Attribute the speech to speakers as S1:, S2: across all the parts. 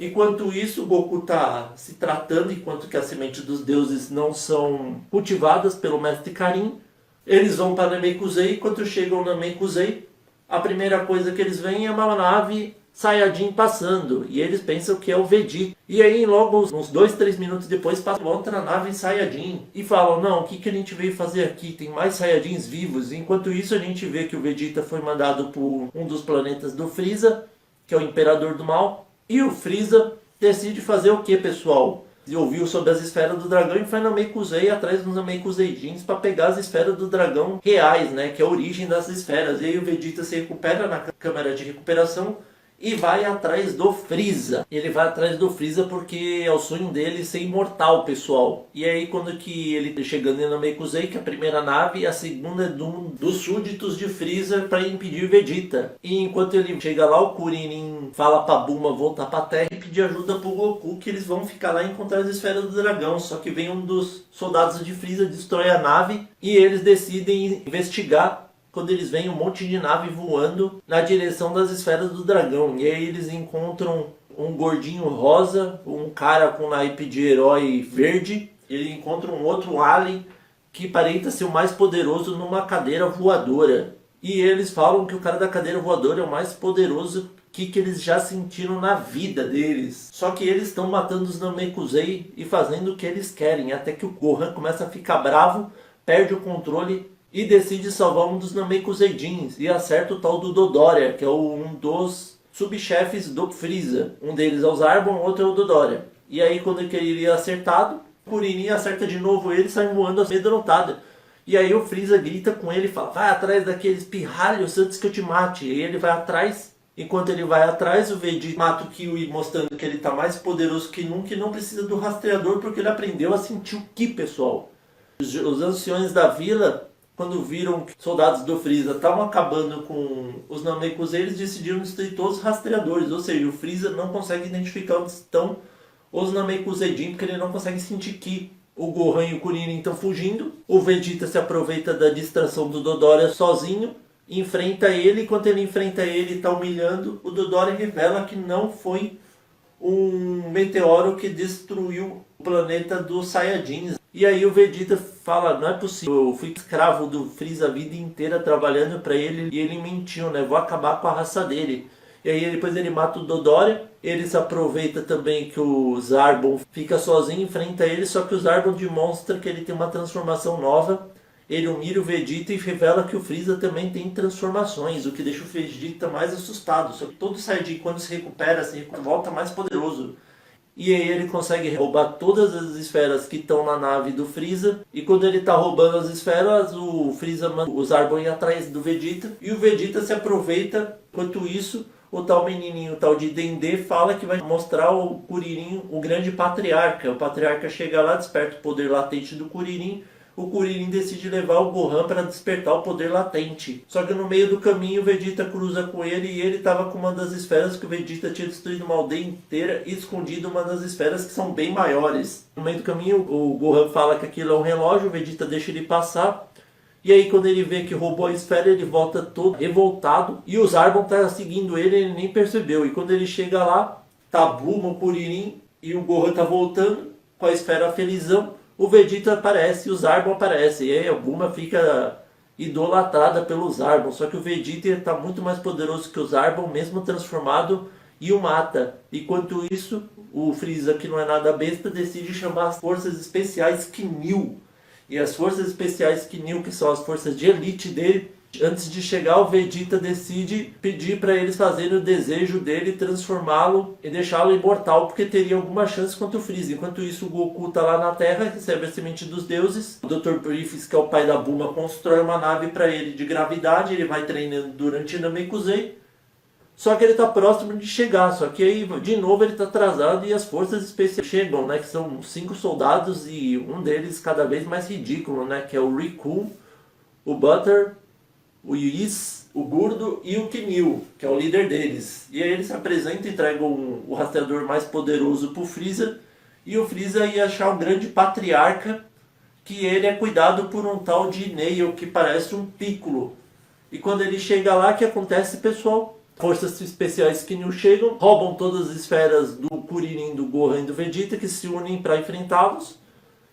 S1: Enquanto isso, o Goku tá se tratando, enquanto que as sementes dos deuses não são cultivadas pelo Mestre Karin. Eles vão para Namekusei, e quando chegam na Namekusei, a primeira coisa que eles veem é uma nave Saiyajin passando, e eles pensam que é o Vegeta. E aí logo uns 2, 3 minutos depois passa outra nave Saiyajin e falam, não, o que a gente veio fazer aqui? Tem mais Saiyajins vivos. Enquanto isso a gente vê que o Vegeta foi mandado por um dos planetas do Freeza, que é o Imperador do Mal, e o Freeza decide fazer o que, pessoal? E ouviu sobre as esferas do dragão e foi na Namekusei atrás dos Namekuseijins para pegar as esferas do dragão reais, né, que é a origem das esferas. E aí o Vegeta se recupera na câmera de recuperação e vai atrás do Freeza. Ele vai atrás do Freeza porque é o sonho dele ser imortal, pessoal. E aí quando que ele chegando em Namekusei, que é a primeira nave, e a segunda é dos súditos de Freeza para impedir o Vegeta. E enquanto ele chega lá, o Kuririn fala pra Bulma voltar pra Terra e pedir ajuda pro Goku, que eles vão ficar lá e encontrar as esferas do dragão. Só que vem um dos soldados de Freeza, destrói a nave e eles decidem investigar quando eles veem um monte de nave voando na direção das esferas do dragão. E aí eles encontram um gordinho rosa, um cara com naipe de herói verde. Ele encontra um outro alien que aparenta ser o mais poderoso numa cadeira voadora. E eles falam que o cara da cadeira voadora é o mais poderoso que eles já sentiram na vida deles. Só que eles estão matando os Namekusei e fazendo o que eles querem. Até que o Gohan começa a ficar bravo, perde o controle e decide salvar um dos Namekuseijins e acerta o tal do Dodoria, que é um dos subchefes do Freeza. Um deles é o Zarbon, outro é o Dodoria. E aí quando ele iria acertado, o Kuririn acerta de novo ele e sai voando amedrontado. E aí o Freeza grita com ele e fala, vai atrás daqueles pirralhos antes que eu te mate. E ele vai atrás. Enquanto ele vai atrás, o Vegeta mata o Kiwi, mostrando que ele está mais poderoso que nunca e não precisa do rastreador porque ele aprendeu a sentir o Ki, pessoal. Os anciões da vila, quando viram que soldados do Freeza estavam acabando com os Namekusei, eles decidiram destruir todos os rastreadores. Ou seja, o Freeza não consegue identificar onde estão os Namekuseijin porque ele não consegue sentir Ki. O Gohan e o Kuririn estão fugindo. O Vegeta se aproveita da distração do Dodoria sozinho, enfrenta ele. Enquanto ele enfrenta ele e está humilhando, o Dodoria revela que não foi um meteoro que destruiu o planeta dos Saiyajins. E aí o Vegeta fala, não é possível, eu fui escravo do Freeza a vida inteira trabalhando para ele e ele mentiu, né? Vou acabar com a raça dele. E aí depois ele mata o Dodoria, ele se aproveita também que o Zarbon fica sozinho, enfrenta ele, só que o Zarbon demonstra que ele tem uma transformação nova. Ele humilha o Vegeta e revela que o Freeza também tem transformações, o que deixa o Vegeta mais assustado. Só que todo Saiyajin, quando se recupera, volta mais poderoso. E aí ele consegue roubar todas as esferas que estão na nave do Freeza. E quando ele está roubando as esferas, o Freeza manda o Zarbon ir atrás do Vegeta. E o Vegeta se aproveita. Enquanto isso, o tal menininho, o tal de Dendê, fala que vai mostrar o Kuririn, o grande patriarca. O patriarca chega lá, desperta o poder latente do Kuririn. O Kuririn decide levar o Gohan para despertar o poder latente. Só que no meio do caminho o Vegeta cruza com ele e ele estava com uma das esferas que o Vegeta tinha destruído uma aldeia inteira e escondido uma das esferas que são bem maiores. No meio do caminho o Gohan fala que aquilo é um relógio, o Vegeta deixa ele passar. E aí quando ele vê que roubou a esfera, ele volta todo revoltado. E o Zarbon está seguindo ele nem percebeu. E quando ele chega lá, tá Bulma, o Kuririn e o Gohan tá voltando com a esfera felizão. O Vegeta aparece e o Zarbon aparece. E aí a Bulma fica idolatrada pelo Zarbon. Só que o Vegeta está muito mais poderoso que o Zarbon, mesmo transformado, e o mata. Enquanto isso, o Freeza, que não é nada besta, decide chamar as forças especiais Knil. E as forças especiais Knil, que são as forças de elite dele, antes de chegar, o Vegeta decide pedir para eles fazerem o desejo dele, transformá-lo e deixá-lo imortal, porque teria alguma chance contra o Freeza. Enquanto isso, o Goku está lá na Terra, recebe a semente dos deuses. O Dr. Briefs, que é o pai da Bulma, constrói uma nave para ele de gravidade. Ele vai treinando durante Namekusei. Só que ele está próximo de chegar. Só que aí, de novo, ele está atrasado e as forças especiais chegam, né? Que são 5 soldados e um deles cada vez mais ridículo, né? Que é o Riku, o Butter, o Whis, o Gordo e o Knil, que é o líder deles. E aí ele se apresenta e entrega o rastreador mais poderoso pro Freeza. E o Freeza ia achar um grande patriarca, que ele é cuidado por um tal de Nail, que parece um Piccolo. E quando ele chega lá, o que acontece, pessoal? Forças especiais Kinyu chegam, roubam todas as esferas do Kuririn, do Gohan e do Vegeta, que se unem para enfrentá-los.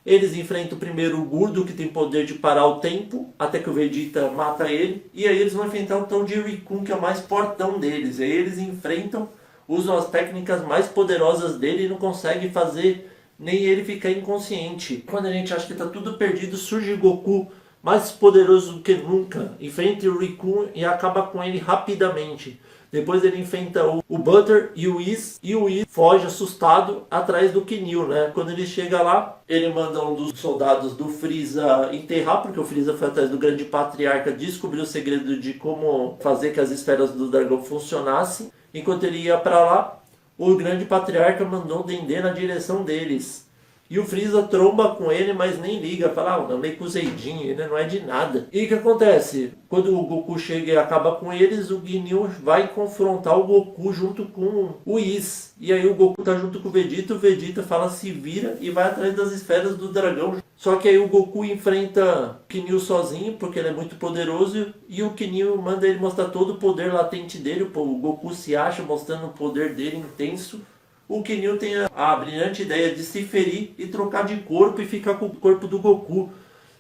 S1: Eles enfrentam primeiro o Gurdo, que tem poder de parar o tempo, até que o Vegeta mata ele. E aí eles vão enfrentar o tal de Rikun, que é o mais fortão deles. E aí eles enfrentam, usam as técnicas mais poderosas dele e não conseguem fazer nem ele ficar inconsciente. Quando a gente acha que está tudo perdido, surge Goku, mais poderoso do que nunca. Enfrenta o Rikun e acaba com ele rapidamente. Depois ele enfrenta o Butter e o Whis, e o Whis foge assustado atrás do Kinyu, né? Quando ele chega lá, ele manda um dos soldados do Freeza enterrar, porque o Freeza foi atrás do grande patriarca, descobriu o segredo de como fazer que as esferas do dragão funcionassem. Enquanto ele ia para lá, o grande patriarca mandou o Dendê na direção deles. E o Freeza tromba com ele, mas nem liga. Fala, o Namekuseidin, ele não é de nada. E o que acontece? Quando o Goku chega e acaba com eles, o Ginyu vai confrontar o Goku junto com o Whis. E aí o Goku tá junto com o Vegeta fala, se vira e vai atrás das esferas do dragão. Só que aí o Goku enfrenta o Kinyu sozinho, porque ele é muito poderoso. E o Kinyu manda ele mostrar todo o poder latente dele. O Goku se acha mostrando o poder dele intenso. O Kinyu tem a brilhante ideia de se ferir e trocar de corpo e ficar com o corpo do Goku.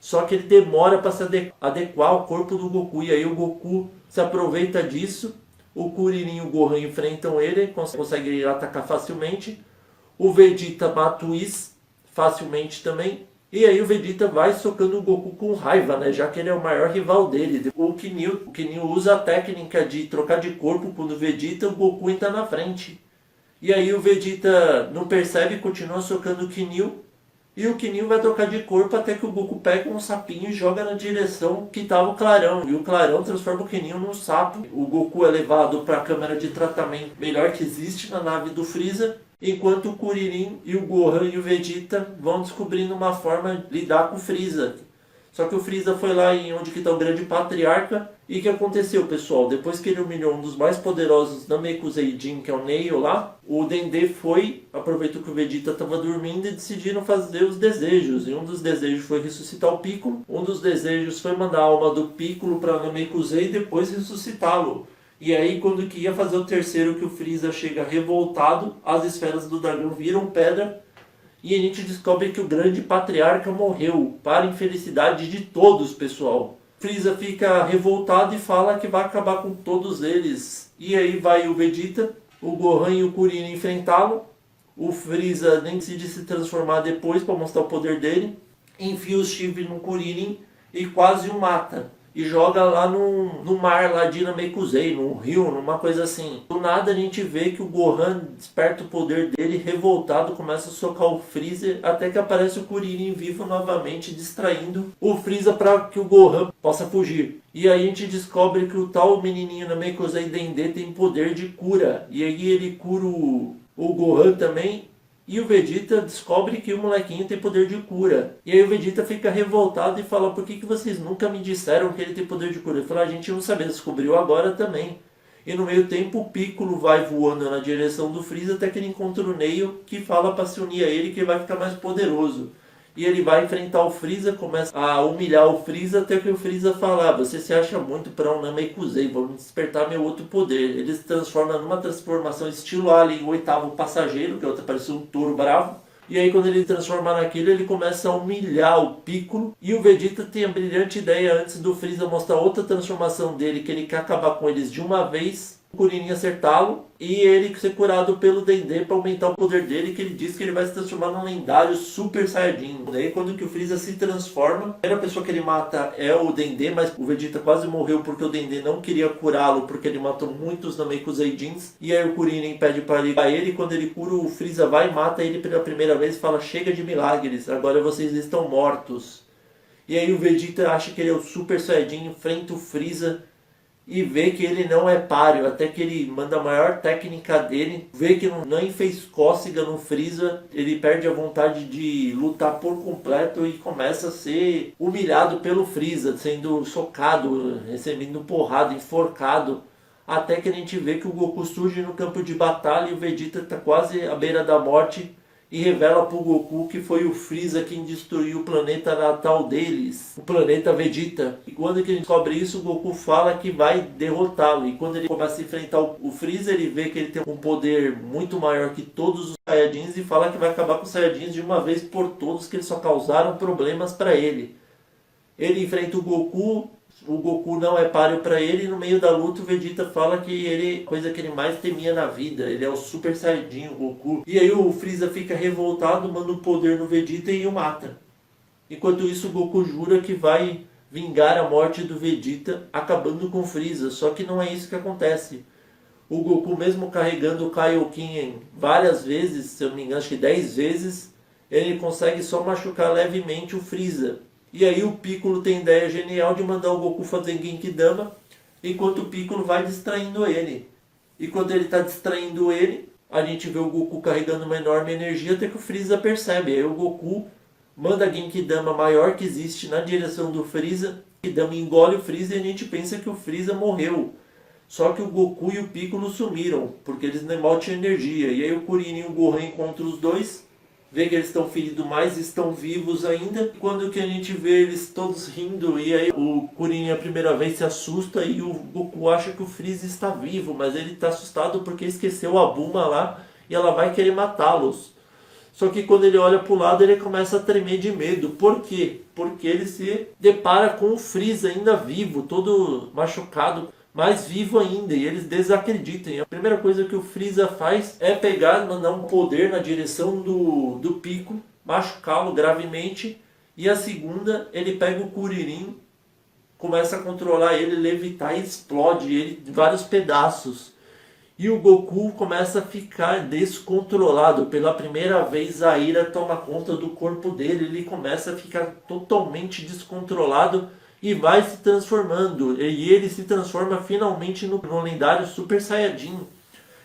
S1: Só que ele demora para se adequar ao corpo do Goku. E aí o Goku se aproveita disso. O Kuririn e o Gohan enfrentam ele, conseguem atacar facilmente. O Vegeta mata o Whis facilmente também. E aí o Vegeta vai socando o Goku com raiva, né? Já que ele é o maior rival dele. O Kinyu usa a técnica de trocar de corpo quando o Vegeta, o Goku entra na frente. E aí o Vegeta não percebe e continua socando o Kinyu. E o Kinyu vai trocar de corpo até que o Goku pega um sapinho e joga na direção que estava o Clarão. E o Clarão transforma o Kinyu num sapo. O Goku é levado para a câmara de tratamento melhor que existe na nave do Freeza. Enquanto o Kuririn e o Gohan e o Vegeta vão descobrindo uma forma de lidar com o Freeza. Só que o Freeza foi lá em onde está o grande patriarca. E o que aconteceu, pessoal? Depois que ele humilhou um dos mais poderosos Namekuseidin, que é o Neil lá, o Dendê aproveitou que o Vegeta estava dormindo e decidiram fazer os desejos. E um dos desejos foi ressuscitar o Piccolo. Um dos desejos foi mandar a alma do Piccolo para Namekusei e depois ressuscitá-lo. E aí, quando que ia fazer o terceiro, que o Freeza chega revoltado, as esferas do dragão viram pedra. E a gente descobre que o grande patriarca morreu, para a infelicidade de todos, pessoal. Freeza fica revoltado e fala que vai acabar com todos eles. E aí vai o Vegeta, o Gohan e o Kuririn enfrentá-lo. O Freeza nem decide se transformar depois para mostrar o poder dele. Enfia o chifre no Kuririn e quase o mata. E joga lá no mar lá de Namekusei, num rio, numa coisa assim. Do nada a gente vê que o Gohan desperta o poder dele, revoltado, começa a socar o Freeza, até que aparece o Kuririn vivo novamente, distraindo o Freeza para que o Gohan possa fugir. E aí a gente descobre que o tal menininho Namekusei Dendê tem poder de cura. E aí ele cura o Gohan também. E o Vegeta descobre que o molequinho tem poder de cura. E aí o Vegeta fica revoltado e fala, por que vocês nunca me disseram que ele tem poder de cura? Ele fala, a gente não sabia, descobriu agora também. E no meio tempo o Piccolo vai voando na direção do Freeza até que ele encontra o Neil, que fala para se unir a ele que ele vai ficar mais poderoso. E ele vai enfrentar o Freeza, começa a humilhar o Freeza até que o Freeza fala, você se acha muito para um Namekusei, vamos despertar meu outro poder. Ele se transforma numa transformação estilo Alien, o oitavo passageiro, que é outro parece um touro bravo. E aí quando ele se transforma naquilo, ele começa a humilhar o Piccolo. E o Vegeta tem a brilhante ideia, antes do Freeza mostrar outra transformação dele, que ele quer acabar com eles de uma vez, o Kuririn acertá-lo e ele ser curado pelo Dendê para aumentar o poder dele, que ele diz que ele vai se transformar num lendário Super Saiyajin. Daí quando que o Freeza se transforma, a primeira pessoa que ele mata é o Dendê, mas o Vegeta quase morreu porque o Dendê não queria curá-lo, porque ele matou muitos Namekuseidins. E aí o Kuririn pede para ligar ele, e quando ele cura, o Freeza vai e mata ele pela primeira vez e fala, chega de milagres, agora vocês estão mortos. E aí o Vegeta acha que ele é o Super Saiyajin, enfrenta o Freeza e vê que ele não é páreo, até que ele manda a maior técnica dele, vê que nem fez cócega no Freeza, ele perde a vontade de lutar por completo e começa a ser humilhado pelo Freeza, sendo socado, recebendo porrada, enforcado, até que a gente vê que o Goku surge no campo de batalha e o Vegeta está quase à beira da morte, e revela pro Goku que foi o Freeza quem destruiu o planeta natal deles, o planeta Vegeta. E quando que ele descobre isso, o Goku fala que vai derrotá-lo. E quando ele começa a enfrentar o Freeza, ele vê que ele tem um poder muito maior que todos os Saiyajins e fala que vai acabar com os Saiyajins de uma vez por todos, que eles só causaram problemas para ele. Ele enfrenta o Goku não é páreo para ele, e no meio da luta o Vegeta fala que ele, coisa que ele mais temia na vida, ele é o Super Saiyajin, o Goku. E aí o Freeza fica revoltado, manda o poder no Vegeta e o mata. Enquanto isso o Goku jura que vai vingar a morte do Vegeta, acabando com o Freeza, só que não é isso que acontece. O Goku, mesmo carregando o Kaioken várias vezes, se eu não me engano, acho que 10 vezes, ele consegue só machucar levemente o Freeza. E aí o Piccolo tem a ideia genial de mandar o Goku fazer Genkidama, enquanto o Piccolo vai distraindo ele. E quando ele está distraindo ele, a gente vê o Goku carregando uma enorme energia até que o Freeza percebe. Aí o Goku manda a Genkidama maior que existe na direção do Freeza. O Genkidama engole o Freeza e a gente pensa que o Freeza morreu. Só que o Goku e o Piccolo sumiram, porque eles não tinham energia. E aí o Kuririn e o Gohan encontram os dois, vê que eles estão feridos, mas estão vivos ainda. Quando que a gente vê eles todos rindo, e aí o Kuririn a primeira vez se assusta e o Goku acha que o Freeza está vivo, mas ele está assustado porque esqueceu a Bulma lá e ela vai querer matá-los. Só que quando ele olha para o lado, ele começa a tremer de medo. Por quê? Porque ele se depara com o Freeza ainda vivo, todo machucado, mais vivo ainda, e eles desacreditam. E a primeira coisa que o Freeza faz é pegar, mandar um poder na direção do Piccolo, machucá-lo gravemente, e a segunda, ele pega o Kuririn, começa a controlar ele, levitar e explode ele em vários pedaços. E o Goku começa a ficar descontrolado. Pela primeira vez a ira toma conta do corpo dele, ele começa a ficar totalmente descontrolado e vai se transformando. E ele se transforma finalmente no lendário Super Saiyajin.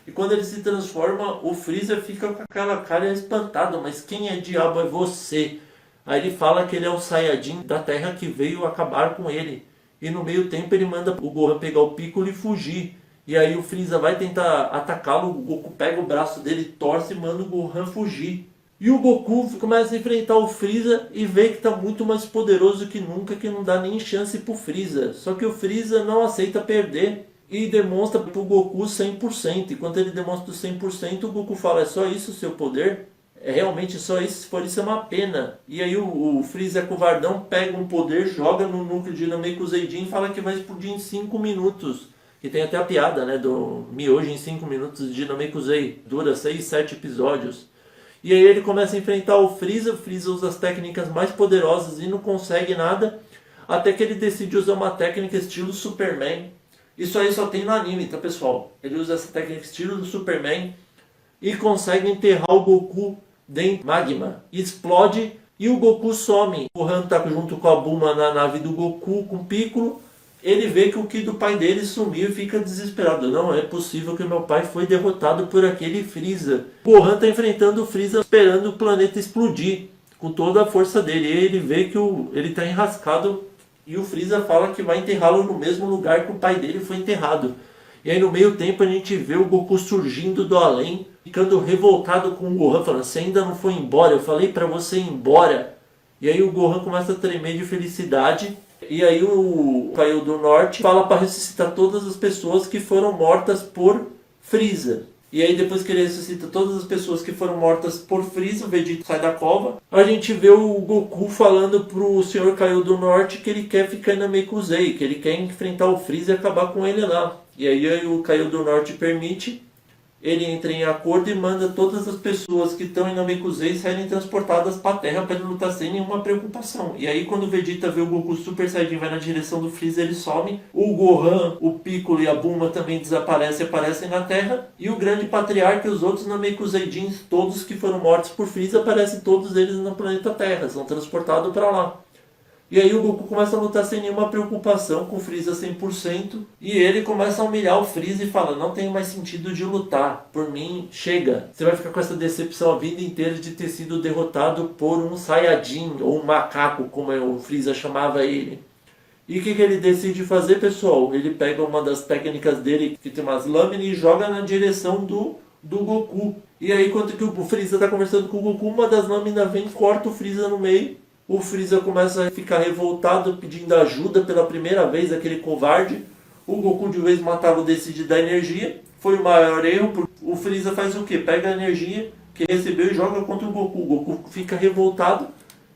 S1: E quando ele se transforma, o Freeza fica com aquela cara espantada. Mas quem é diabo é você? Aí ele fala que ele é o Saiyajin da Terra que veio acabar com ele. E no meio tempo ele manda o Gohan pegar o Piccolo e fugir. E aí o Freeza vai tentar atacá-lo, o Goku pega o braço dele, torce e manda o Gohan fugir. E o Goku começa a enfrentar o Freeza e vê que está muito mais poderoso que nunca, que não dá nem chance pro Freeza. Só que o Freeza não aceita perder e demonstra pro Goku 100%. E quando ele demonstra o 100%, o Goku fala: é só isso o seu poder? É realmente só isso? Se for isso é uma pena. E aí o Freeza covardão pega um poder, joga no núcleo de Namekuseidin e fala que vai explodir em 5 minutos. E tem até a piada, né, do Miojo em 5 minutos de Namekusei. Dura 6, 7 episódios. E aí ele começa a enfrentar o Freeza usa as técnicas mais poderosas e não consegue nada, até que ele decide usar uma técnica estilo Superman. Isso aí só tem no anime, tá pessoal? Ele usa essa técnica estilo do Superman e consegue enterrar o Goku dentro do magma. Explode e o Goku some. O Han tá junto com a Bulma na nave do Goku com o Piccolo. Ele vê que o Ki do pai dele sumiu e fica desesperado. Não é possível que meu pai foi derrotado por aquele Freeza. O Gohan está enfrentando o Freeza esperando o planeta explodir com toda a força dele. E ele vê que ele está enrascado e o Freeza fala que vai enterrá-lo no mesmo lugar que o pai dele foi enterrado. E aí no meio tempo a gente vê o Goku surgindo do além, ficando revoltado com o Gohan, falando: você ainda não foi embora, eu falei para você ir embora. E aí o Gohan começa a tremer de felicidade. E aí o Kaio do Norte fala para ressuscitar todas as pessoas que foram mortas por Freeza. E aí depois que ele ressuscita todas as pessoas que foram mortas por Freeza, o Vegeta sai da cova. A gente vê o Goku falando pro Sr. Kaio do Norte que ele quer ficar na Namekusei, que ele quer enfrentar o Freeza e acabar com ele lá. E aí o Kaio do Norte permite. Ele entra em acordo e manda todas as pessoas que estão em Namekusei serem transportadas para a Terra para ele lutar sem nenhuma preocupação. E aí quando o Vegeta vê o Goku Super Saiyajin vai na direção do Freeza, ele some. O Gohan, o Piccolo e a Bulma também desaparecem e aparecem na Terra. E o grande patriarca e os outros Namekuseidins, todos que foram mortos por Freeza, aparecem todos eles no planeta Terra, são transportados para lá. E aí o Goku começa a lutar sem nenhuma preocupação, com o Freeza 100%. E ele começa a humilhar o Freeza e fala: não tem mais sentido de lutar, por mim, chega. Você vai ficar com essa decepção a vida inteira de ter sido derrotado por um Saiyajin, ou um macaco, como o Freeza chamava ele. E o que ele decide fazer, pessoal? Ele pega uma das técnicas dele, que tem umas lâminas, e joga na direção do do Goku. E aí, quando que o Freeza tá conversando com o Goku, uma das lâminas vem e corta o Freeza no meio. O Freeza começa a ficar revoltado, pedindo ajuda pela primeira vez, aquele covarde. O Goku, de vez matá-lo, decide dar energia. Foi o maior erro, porque o Freeza faz o quê? Pega a energia que recebeu e joga contra o Goku. O Goku fica revoltado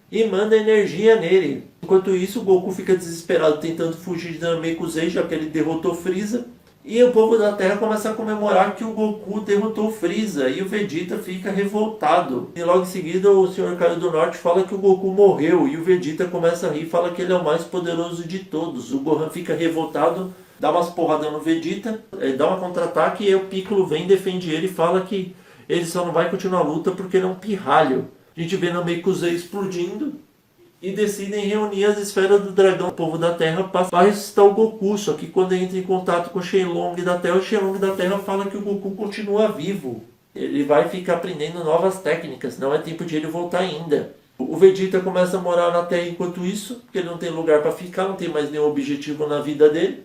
S1: e manda energia nele. Enquanto isso, o Goku fica desesperado tentando fugir de Namekusei, já que ele derrotou Freeza. E o povo da Terra começa a comemorar que o Goku derrotou o Freeza. E o Vegeta fica revoltado. E logo em seguida o Sr. Caio do Norte fala que o Goku morreu. E o Vegeta começa a rir e fala que ele é o mais poderoso de todos. O Gohan fica revoltado, dá umas porradas no Vegeta, dá um contra-ataque. E aí o Piccolo vem, defende ele e fala que ele só não vai continuar a luta porque ele é um pirralho. A gente vê Namekusei explodindo. E decidem reunir as esferas do dragão, o povo da Terra, para ressuscitar o Goku. Só que quando entra em contato com o Shenlong da Terra, o Shenlong da Terra fala que o Goku continua vivo. Ele vai ficar aprendendo novas técnicas, não é tempo de ele voltar ainda. O Vegeta começa a morar na Terra enquanto isso, porque ele não tem lugar para ficar, não tem mais nenhum objetivo na vida dele.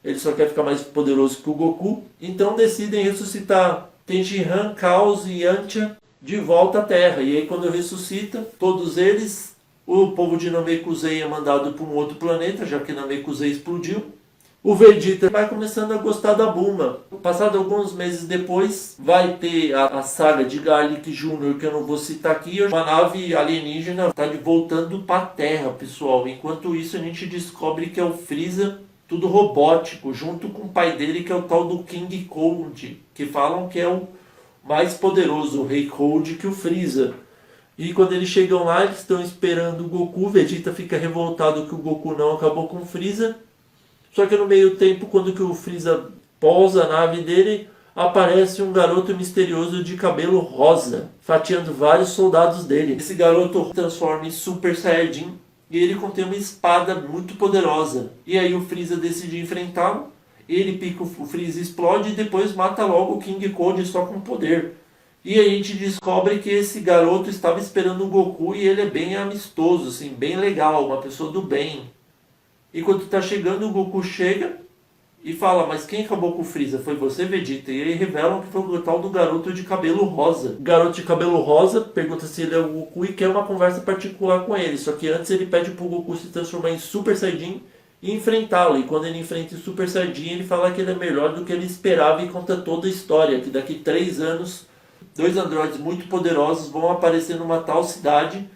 S1: Ele só quer ficar mais poderoso que o Goku. Então decidem ressuscitar Tenshinhan, Chaos e Yantia de volta à Terra. E aí quando ressuscita, todos eles... O povo de Namekusei é mandado para um outro planeta, já que Namekusei explodiu. O Vegeta vai começando a gostar da Bulma. Passado alguns meses depois, vai ter a saga de Garlic Jr., que eu não vou citar aqui. Uma nave alienígena está voltando para a Terra, pessoal. Enquanto isso, a gente descobre que é o Freeza, tudo robótico, junto com o pai dele, que é o tal do King Cold, que falam que é o mais poderoso, o Rei Cold, que o Freeza. E quando eles chegam lá, eles estão esperando o Goku. Vegeta fica revoltado que o Goku não acabou com o Freeza. Só que no meio tempo, quando que o Freeza pousa a nave dele, aparece um garoto misterioso de cabelo rosa, fatiando vários soldados dele. Esse garoto transforma em Super Saiyajin e ele contém uma espada muito poderosa. E aí o Freeza decide enfrentá-lo. Ele pica o Freeza, explode e depois mata logo o King Cold só com poder. E a gente descobre que esse garoto estava esperando o Goku e ele é bem amistoso, assim, bem legal, uma pessoa do bem. E quando está chegando, o Goku chega e fala, mas quem acabou com o Freeza? Foi você, Vegeta? E aí revelam que foi o tal do garoto de cabelo rosa. O garoto de cabelo rosa pergunta se ele é o Goku e quer uma conversa particular com ele. Só que antes ele pede para o Goku se transformar em Super Saiyajin e enfrentá-lo. E quando ele enfrenta o Super Saiyajin, ele fala que ele é melhor do que ele esperava e conta toda a história. Que daqui 3 anos... 2 androides muito poderosos vão aparecer numa tal cidade.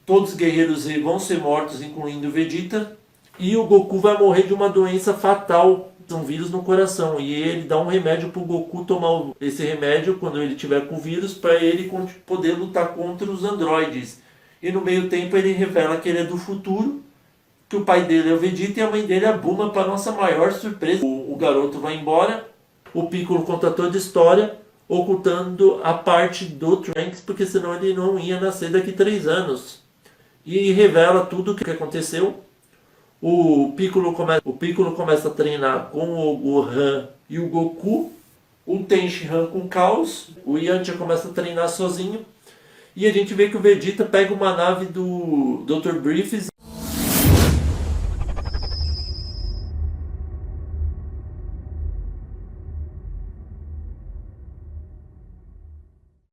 S1: Todos os guerreiros vão ser mortos, incluindo o Vegeta. E o Goku vai morrer de uma doença fatal, um vírus no coração. E ele dá um remédio para o Goku tomar esse remédio quando ele tiver com o vírus, para ele poder lutar contra os androides. E no meio tempo ele revela que ele é do futuro, que o pai dele é o Vegeta e a mãe dele é a Bulma, para nossa maior surpresa. O garoto vai embora, o Piccolo conta toda a história, ocultando a parte do Trunks, porque senão ele não ia nascer daqui 3 anos. E revela tudo o que aconteceu. O Piccolo começa a treinar com o Gohan e o Goku. O Tenshinhan com o Chaos. O Yantia começa a treinar sozinho. E a gente vê que o Vegeta pega uma nave do Dr. Briefs